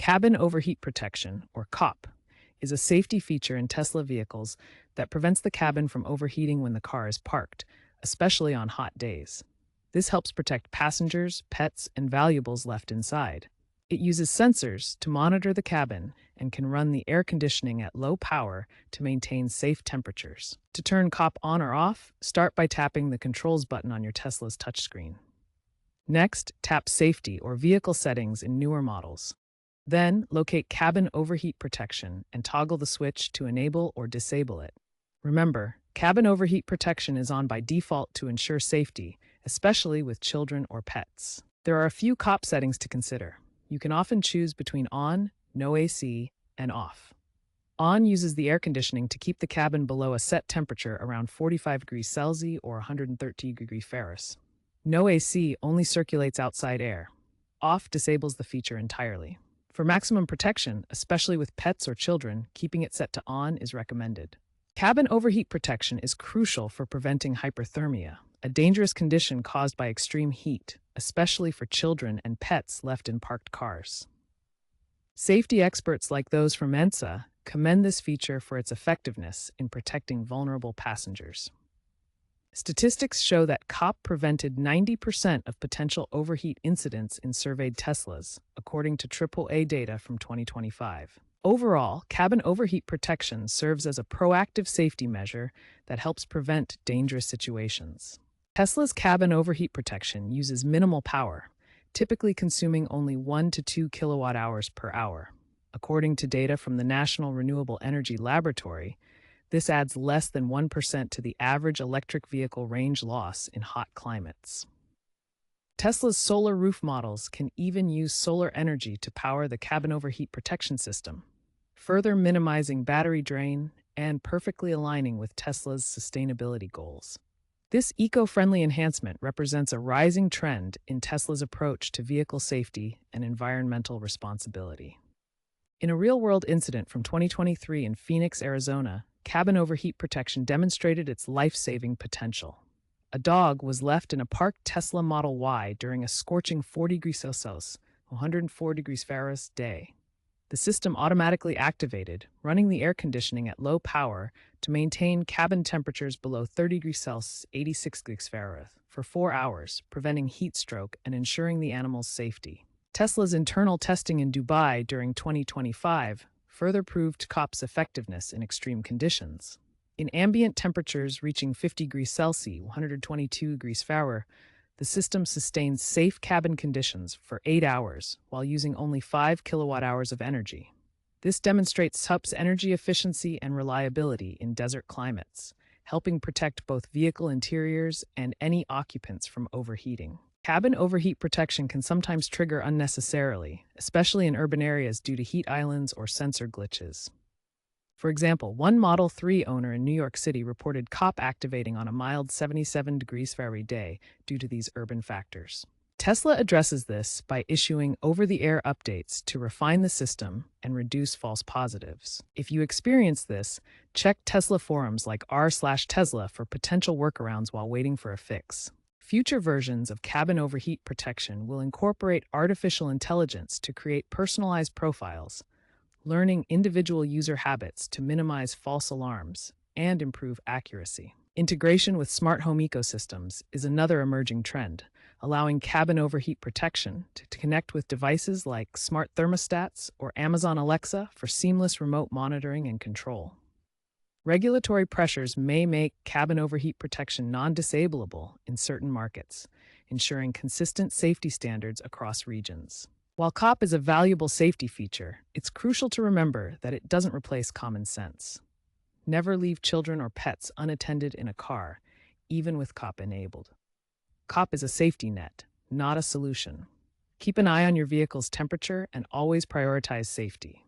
Cabin Overheat Protection, or COP, is a safety feature in Tesla vehicles that prevents the cabin from overheating when the car is parked, especially on hot days. This helps protect passengers, pets, and valuables left inside. It uses sensors to monitor the cabin and can run the air conditioning at low power to maintain safe temperatures. To turn COP on or off, start by tapping the controls button on your Tesla's touchscreen. Next, tap Safety or Vehicle Settings in newer models. Then, locate Cabin Overheat Protection and toggle the switch to enable or disable it. Remember, Cabin Overheat Protection is on by default to ensure safety, especially with children or pets. There are a few COP settings to consider. You can often choose between On, No AC, and Off. On uses the air conditioning to keep the cabin below a set temperature around 45 degrees Celsius or 113 degrees Fahrenheit. No AC only circulates outside air. Off disables the feature entirely. For maximum protection, especially with pets or children, keeping it set to On is recommended. Cabin overheat protection is crucial for preventing hyperthermia, a dangerous condition caused by extreme heat, especially for children and pets left in parked cars. Safety experts like those from Mensa commend this feature for its effectiveness in protecting vulnerable passengers. Statistics show that COP prevented 90% of potential overheat incidents in surveyed Teslas, according to AAA data from 2025. Overall, cabin overheat protection serves as a proactive safety measure that helps prevent dangerous situations. Tesla's cabin overheat protection uses minimal power, typically consuming only 1 to 2 kilowatt hours per hour. According to data from the National Renewable Energy Laboratory, this adds less than 1% to the average electric vehicle range loss in hot climates. Tesla's solar roof models can even use solar energy to power the cabin overheat protection system, further minimizing battery drain and perfectly aligning with Tesla's sustainability goals. This eco-friendly enhancement represents a rising trend in Tesla's approach to vehicle safety and environmental responsibility. In a real-world incident from 2023 in Phoenix, Arizona, cabin overheat protection demonstrated its life-saving potential. A dog was left in a parked Tesla Model Y during a scorching 40 degrees Celsius, 104 degrees Fahrenheit day. The system automatically activated, running the air conditioning at low power to maintain cabin temperatures below 30 degrees Celsius, 86 degrees Fahrenheit, for 4 hours, preventing heat stroke and ensuring the animal's safety. Tesla's internal testing in Dubai during 2025 further proved COP's effectiveness in extreme conditions. In ambient temperatures reaching 50 degrees Celsius, 122 degrees Fahrenheit, the system sustains safe cabin conditions for 8 hours while using only 5 kilowatt hours of energy. This demonstrates COP's energy efficiency and reliability in desert climates, helping protect both vehicle interiors and any occupants from overheating. Cabin overheat protection can sometimes trigger unnecessarily, especially in urban areas due to heat islands or sensor glitches. For example, one Model 3 owner in New York City reported COP activating on a mild 77 degrees Fahrenheit day due to these urban factors. Tesla addresses this by issuing over-the-air updates to refine the system and reduce false positives. If you experience this, check Tesla forums like r/Tesla for potential workarounds while waiting for a fix. Future versions of cabin overheat protection will incorporate artificial intelligence to create personalized profiles, learning individual user habits to minimize false alarms and improve accuracy. Integration with smart home ecosystems is another emerging trend, allowing cabin overheat protection to connect with devices like smart thermostats or Amazon Alexa for seamless remote monitoring and control. Regulatory pressures may make cabin overheat protection non-disableable in certain markets, ensuring consistent safety standards across regions. While COP is a valuable safety feature, it's crucial to remember that it doesn't replace common sense. Never leave children or pets unattended in a car, even with COP enabled. COP is a safety net, not a solution. Keep an eye on your vehicle's temperature and always prioritize safety.